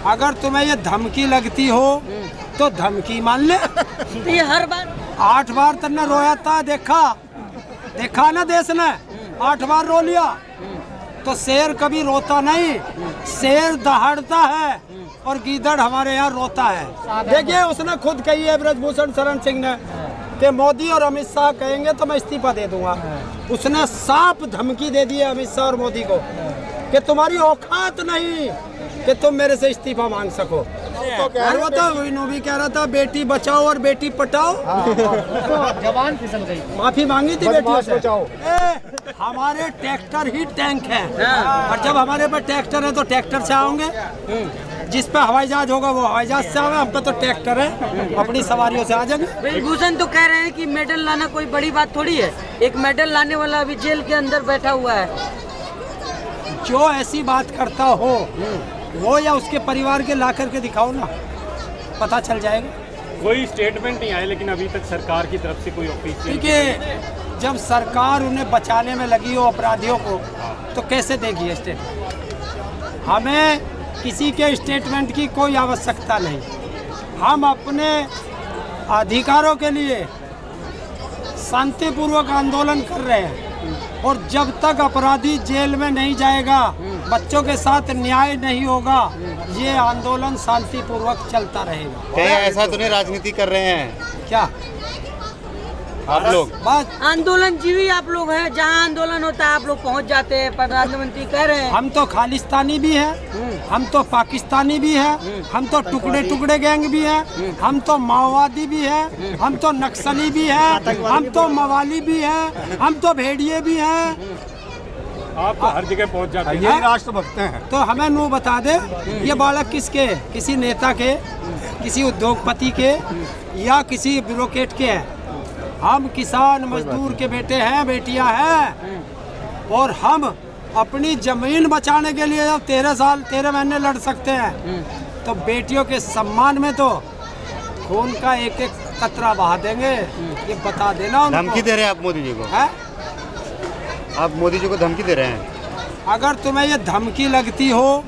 अगर तुम्हें ये धमकी लगती हो तो धमकी मान ले। तो ये हर बार 8 बार तन्ने रोया था, देखा ना देश ने, 8 बार रो लिया। तो शेर कभी रोता नहीं, शेर दहाड़ता है और गीदड़ हमारे यहाँ रोता है। देखिए उसने खुद कही है ब्रजभूषण शरण सिंह ने कि मोदी और अमित शाह कहेंगे तो मैं इस्तीफा दे दूंगा। उसने साफ धमकी दे दी है अमित शाह और मोदी को कि तुम्हारी औकात नहीं कि तुम मेरे से इस्तीफा मांग सको। और वो तो भी कह रहा था बेटी बचाओ और बेटी पटाओ। जवान फिसल गई, माफी मांगी थी बेटियों से। हमारे ट्रैक्टर ही टैंक है, और जब हमारे पास ट्रैक्टर है तो ट्रैक्टर से आओगे। जिस पे हवाई जहाज होगा वो हवाई जहाज से आवे, हम पे तो ट्रैक्टर है, अपनी सवारियों से आ जाएंगे। भूषण तो कह रहे हैं कि मेडल लाना कोई बड़ी बात थोड़ी है, एक मेडल लाने वाला अभी जेल के अंदर बैठा हुआ है। जो ऐसी बात करता हो वो या उसके परिवार के ला करके दिखाओ ना, पता चल जाएगा। कोई स्टेटमेंट नहीं आया लेकिन अभी तक सरकार की तरफ से कोई ऑफिशियल। देखिए जब सरकार उन्हें बचाने में लगी हो अपराधियों को तो कैसे देगी स्टेटमेंट? हमें किसी के स्टेटमेंट की कोई आवश्यकता नहीं। हम अपने अधिकारों के लिए शांतिपूर्वक आंदोलन कर रहे हैं, और जब तक अपराधी जेल में नहीं जाएगा, बच्चों के साथ न्याय नहीं होगा, ये आंदोलन शांतिपूर्वक चलता रहेगा। क्या ऐसा तो नहीं राजनीति कर रहे हैं क्या आप लोग? बस आंदोलन जीवी आप लोग हैं, जहाँ आंदोलन होता है आप लोग पहुँच जाते हैं। प्रधानमंत्री कह रहे हैं हम तो खालिस्तानी भी हैं, हम तो पाकिस्तानी भी हैं, हम तो टुकड़े टुकड़े गैंग भी हैं, हम तो माओवादी भी हैं, हम तो नक्सली भी हैं, हम तो मवाली भी हैं, हम तो भेड़िए भी हैं। आप तो हर जगह पहुंच जाते हैं, यही राष्ट्रभक्त हैं। तो हमें नु बता दे ये बालक किसके, किसी नेता के, किसी उद्योगपति के या किसी ब्यूरोक्रेट के हैं? हम किसान मजदूर के बेटे हैं, बेटियां हैं, और हम अपनी जमीन बचाने के लिए जब 13 महीने लड़ सकते हैं, तो बेटियों के सम्मान में तो खून का एक एक कतरा बहा देंगे। ये बता देना उनको। धमकी दे रहे हैं आप मोदी जी को? है? आप मोदी जी को धमकी दे रहे हैं? अगर तुम्हें ये धमकी लगती हो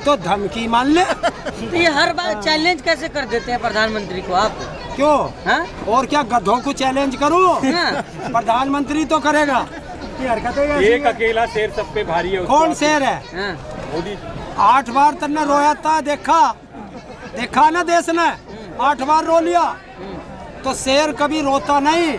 तो धमकी मान ले। तो ये हर बार चैलेंज कैसे कर देते हैं प्रधानमंत्री को आप? क्यों? हाँ? और क्या गधों को चैलेंज करूं? हाँ। प्रधानमंत्री तो करेगा। एक अकेला शेर सब पे भारी है। कौन शेर है? हाँ। मोदी 8 बार तन्ने रोया था, देखा ना देश ने, 8 बार रो लिया। तो शेर कभी रोता नहीं,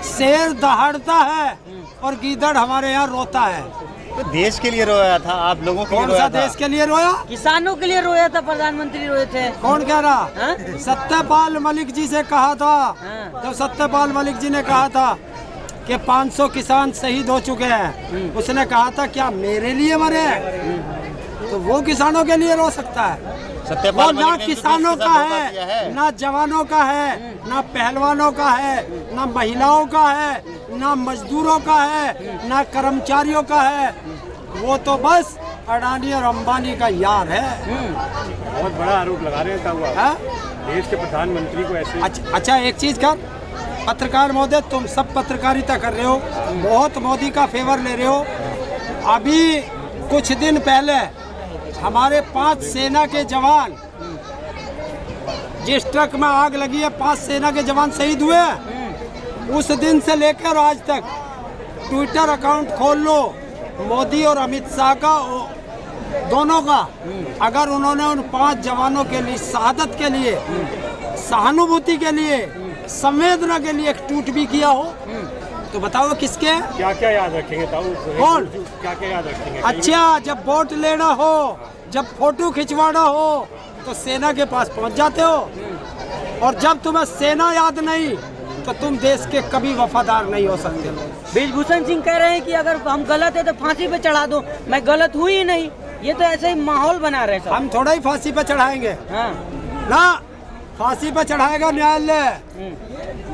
शेर दहाड़ता है और गीदड़ हमारे यहाँ रोता है। तो देश के लिए रोया था, आप लोगों के लिए कौन रोया सा था? देश के लिए रोया? किसानों के लिए रोया था, प्रधानमंत्री रोए थे। कौन कह रहा? हाँ? सत्यपाल मलिक जी से कहा था। हाँ। जब सत्यपाल मलिक जी ने कहा था कि 500 किसान शहीद हो चुके हैं, उसने कहा था क्या मेरे लिए मरे हैं? तो वो किसानों के लिए रो सकता है। वो ना किसानों का है, ना जवानों का है, ना पहलवानों का है, ना महिलाओं का है, ना मजदूरों का है, ना कर्मचारियों का है। वो तो बस अडानी और अंबानी का यार है। बहुत बड़ा आरोप लगा रहे हैं देश के प्रधानमंत्री को ऐसे। अच्छा एक चीज कर, पत्रकार महोदय, तुम सब पत्रकारिता कर रहे हो, बहुत मोदी का फेवर ले रहे हो। अभी कुछ दिन पहले हमारे 5 सेना के जवान, जिस ट्रक में आग लगी है 5 सेना के जवान शहीद हुए हैं। उस दिन से लेकर आज तक ट्विटर अकाउंट खोल लो मोदी और अमित शाह का, दोनों का। अगर उन्होंने उन 5 जवानों के लिए, शहादत के लिए, सहानुभूति के लिए, संवेदना के लिए एक ट्वीट भी किया हो तो बताओ किसके? क्या क्या याद रखेंगे? कौन? क्या क्या याद रखेंगे? अच्छा जब वोट लेना हो, जब फोटो खिंचवाना हो तो सेना के पास पहुंच जाते हो, और जब तुम्हें सेना याद नहीं तो तुम देश के कभी वफादार नहीं हो सकते। ब्रजभूषण सिंह कह रहे हैं कि अगर हम गलत है तो फांसी पे चढ़ा दो। मैं गलत हुई ही नहीं, ये तो ऐसे ही माहौल बना रहे हैं। हम थोड़ा ही फांसी पे चढ़ाएंगे। हाँ। ना फांसी पे चढ़ाएगा न्यायालय।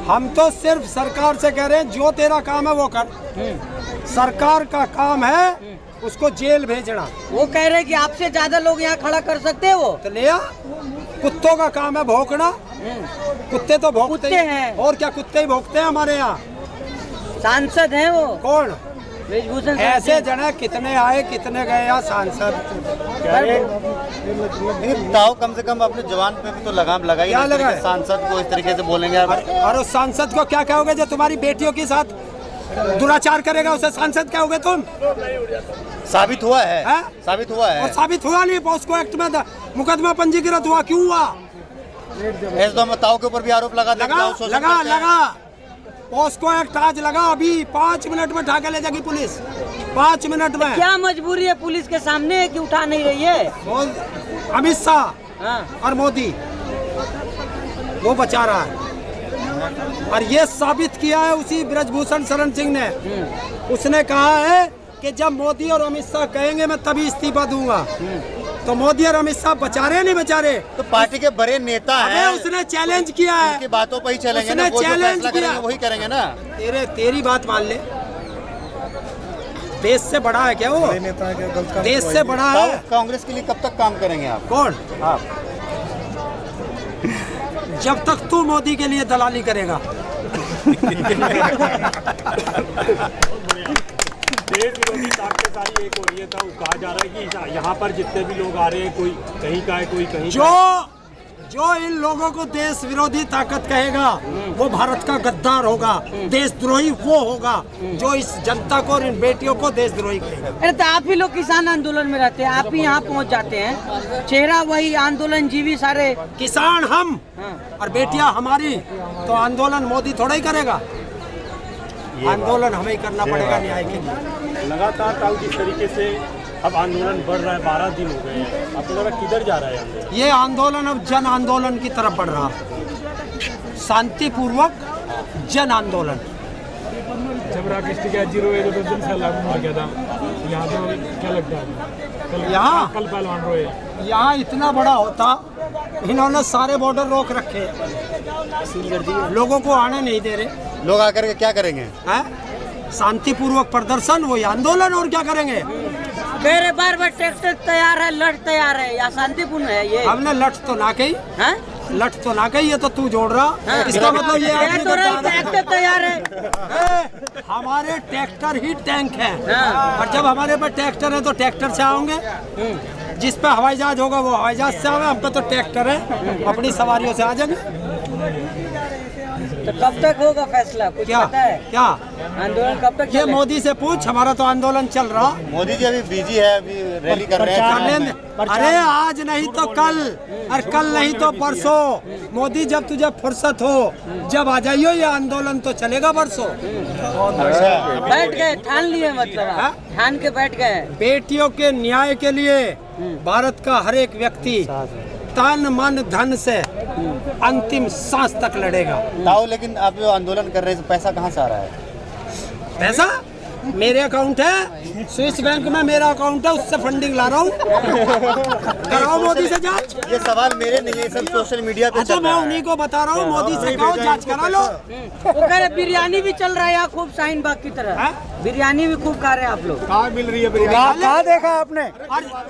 हम तो सिर्फ सरकार से कह रहे हैं जो तेरा काम है वो कर। सरकार का काम है उसको जेल भेजना। वो कह रहे हैं कि आपसे ज्यादा लोग यहाँ खड़ा कर सकते हैं वो। तो ले आ, कुत्तों का काम है भौंकना। कुत्ते तो भौंकते कुत्ते हैं। और क्या, कुत्ते ही भौंकते हैं हमारे यहाँ। सांसद हैं वो। कौन? ब्रिजभूषण शरण ऐसे सिंह। जने कितने आए कितने गए यहाँ सांसद। लेकिन ताऊ कम से कम अपने जवान पे भी तो लगाम लगाई। क्या इस तरीके लगाए? से सांसद को इस तरीके से बोलेंगे आप। और उस सांसद को क्या कहोगे जो तुम्हारी बेटियों के साथ दुराचार करेगा, उसे सांसद कहोगे तुम? साबित हुआ है, हैं? साबित हुआ है। और साबित हुआ नहीं, पॉस्को एक्ट में मुकदमा पंजीकृत हुआ, क्यों हुआ? ऐसे तो हम ताऊ के ऊपर भी आरोप लगा देंगे, ताऊ शोषण लगा करते हैं। लगा पॉस्को एक्ट आज लगा, अभी 5 मिनट में उठा के ले जाएगी पुलिस, 5 मिनट में। क्या मजबूरी है पुलिस के सामने कि उठा नहीं रही है? अमित शाह हाँ। और मोदी वो बचा रहा है। और ये साबित किया है उसी ब्रजभूषण शरण सिंह ने। उसने कहा है कि जब मोदी और अमित शाह कहेंगे मैं तभी इस्तीफा दूंगा। तो मोदी और अमित शाह बचा रहे नहीं बचा रहे? तो पार्टी के बड़े नेता हैं, उसने चैलेंज किया है, उनकी बातों पर ही चलेंगे ना, उसने वो जो चैलेंज फैसला किया। करेंगे वही करेंगे ना। तेरी बात मान ले, देश से बड़ा है क्या वो? देश से बड़ा ताऊ है। कांग्रेस के लिए कब तक काम करेंगे आप? कौन? आप जब तक तू मोदी के लिए दलाली करेगा। देश विरोधी ताकतें सारी एक हो रही है। तो कहा जा रहा है कि यहाँ पर जितने भी लोग आ रहे हैं, कोई कहीं का है, कोई कहीं का है। जो इन लोगों को देश विरोधी ताकत कहेगा वो भारत का गद्दार होगा, देशद्रोही वो होगा जो इस जनता को और इन बेटियों को देशद्रोही कहेगा। अरे तो आप ही लोग किसान आंदोलन में रहते हैं, आप ही यहाँ पहुँच जाते हैं, चेहरा वही आंदोलन जीवी सारे। किसान हम हाँ। और बेटियां हमारी, तो आंदोलन मोदी थोड़ा ही करेगा, आंदोलन हमें ही करना पड़ेगा न्याय के लिए। लगातार ताऊ जिस तरीके से अब आंदोलन बढ़ रहा है, 12 दिन हो गए हैं, आपको लगा किधर जा रहा है आंदोलन? ये आंदोलन अब जन आंदोलन की तरफ बढ़ रहा, शांतिपूर्वक जन आंदोलन। जब राकेश टिकैत जीरो है तो 10 दिन से लागू हो गया था, यहाँ पे क्या लगता है? यहाँ? कल पहलवान रोए। यहाँ इतना बड़ा होता, इन्होंने सारे बॉर्डर रोक रखे, लोगों को आने नहीं दे रहे। लोग आकर के क्या करेंगे? हैं? शांतिपूर्वक प्रदर्शन, वही आंदोलन, और क्या करेंगे? कह रहे बार बार ट्रैक्टर तैयार है, लड़ तैयार है, या शांतिपूर्ण है ये? हमने लठ तो ना कही, हाँ? लठ तो ना कही, ये तो तू जोड़ रहा। हाँ। इसका मतलब ये कह आदमी तो रहे गद्दार है। ट्रैक्टर तैयार है। हमारे ट्रैक्टर ही टैंक है, हाँ। और जब हमारे पास ट्रैक्टर है तो ट्रैक्टर से आओगे। जिस पे हवाई जहाज होगा वो हवाई जहाज से आवे, हम पे तो ट्रैक्टर है, अपनी सवारियों से आ जाएंगे। तो कब तक होगा फैसला, कुछ क्या पता है? क्या आंदोलन कब तक ये चलेगा? मोदी से पूछ, हमारा तो आंदोलन चल रहा। मोदी जी अभी बिजी है, अभी रैली कर रहे कर हैं। लेंगे। अरे आज नहीं तो कल, और कल नहीं तो परसों। मोदी जब तुझे फुर्सत हो जब आ जाइयो, ये आंदोलन तो चलेगा परसों। बैठ गए, ठान लिए मतलब आप? हाँ? ठान के बैठ गए। बेटियों के न्याय के लिए भारत का हर एक व्यक्ति तन मन धन से अंतिम सांस तक लड़ेगा। ताऊ लेकिन आप जो आंदोलन कर रहे हैं, पैसा कहाँ से आ रहा है? पैसा मेरे अकाउंट है, स्विस बैंक में मेरा अकाउंट है, उससे फंडिंग ला रहा हूँ। कराओ मोदी से जांच। ये सवाल मेरे नहीं है, सब सोशल मीडिया पे अच्छा, चल मैं रहा उन्हीं है। को बता रहा हूँ, मोदी से कहो जांच करा लो। वो कह रहे बिरयानी भी चल रहा है यहाँ खूब, शाहीन बाग की तरह। हाँ? बिरयानी भी खूब खा रहे हैं आप लोग। कहाँ मिल रही है कहाँ देखा आपने?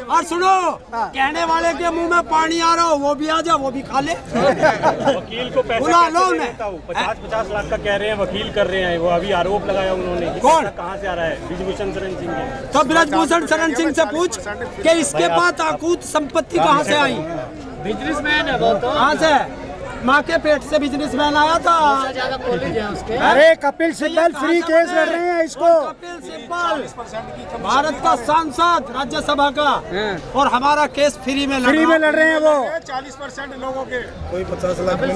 और सुनो, कहने वाले के मुंह में पानी आ रहा हो, वो भी आ जा, वो भी खा ले। वकील को पैसा बुला लो कैसे दे उन्हें। देता हूँ? 50-50 लाख का कह रहे हैं, वकील कर रहे हैं, वो अभी आरोप लगाया उन्होंने। ये कौन? पैसा कहाँ से आ रहा है? ब्रिजभूषण शरण सिंह ने। तो ब्रजभूषण शरण सिंह से पूछ कि इसके पास आकूत संपत्ति कहाँ से आई? बिजनेसमैन है बहुत। कहाँ से? माँ के पेट से बिजनेसमैन आया था। कॉलेज है उसके। अरे कपिल सिब्बल फ्री केस लड़ रहे हैं इसको। कपिल सिब्बल भारत का सांसद राज्यसभा का, और हमारा केस फ्री में लड़ रहे हैं वो। 40% लोगों के कोई 50 लाख कोई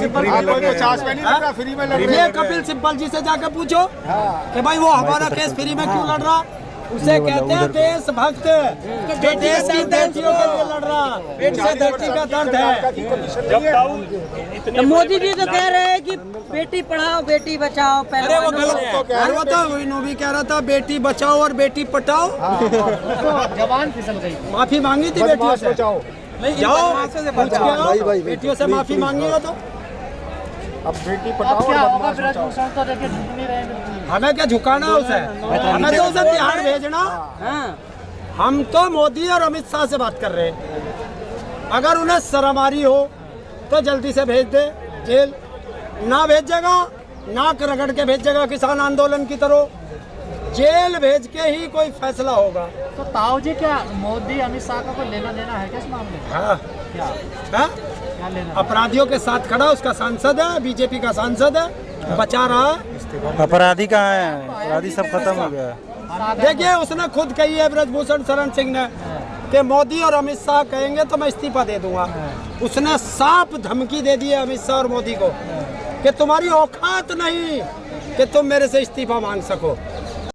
50 में नहीं लग रहा, फ्री में लग रहे ये कपिल सिब्बल जी से जाकर पूछो कि भाई वो हमारा केस फ्री में क्यों लड़ रहा। उसे कहते हैं देशभक्त, जो देश की बेटियों के लिए लड़ रहा, उसे धरती का दर्द है। जब ताऊ इतने तो मोदी जी तो कह रहे हैं कि बेटी पढ़ाओ बेटी बचाओ। अरे वो गलत है। अरे वो तो भी कह रहा था बेटी बचाओ और बेटी पटाओ। जवान फिसल गई। माफी मांगी थी बेटियों से। जाओ पूछ के आओ, बेटियों से माफी मांगी हो तो। अब बेटी पटाओ और बदमाश बचाओ। तो देखिए झुक नहीं रहे बिल्कुल। हमें क्या झुकाना उसे, हमें तो उसे तिहाड़ भेजना। हाँ। हम तो मोदी और अमित शाह से बात कर रहे हैं। अगर उन्हें शर्म आ रही हो तो जल्दी से भेज दे जेल, ना भेजेगा नाक रगड़ के भेजेगा किसान आंदोलन की तरह। जेल भेज के ही कोई फैसला होगा। तो ताऊ जी क्या मोदी अमित शाह का कोई लेना देना है क्या इस मामले में? हाँ क्या हाँ? क्या लेना? अपराधियों के साथ खड़ा, उसका सांसद है, बीजेपी का सांसद है, बचा रहा है। अपराधी कहाँ है? अपराधी सब खत्म हो गया है। देखिए उसने खुद कही है ब्रजभूषण शरण सिंह ने कि मोदी और अमित शाह कहेंगे तो मैं इस्तीफा दे दूंगा। उसने साफ धमकी दे दी है अमित शाह और मोदी को कि तुम्हारी औकात नहीं कि तुम मेरे से इस्तीफा मांग सको।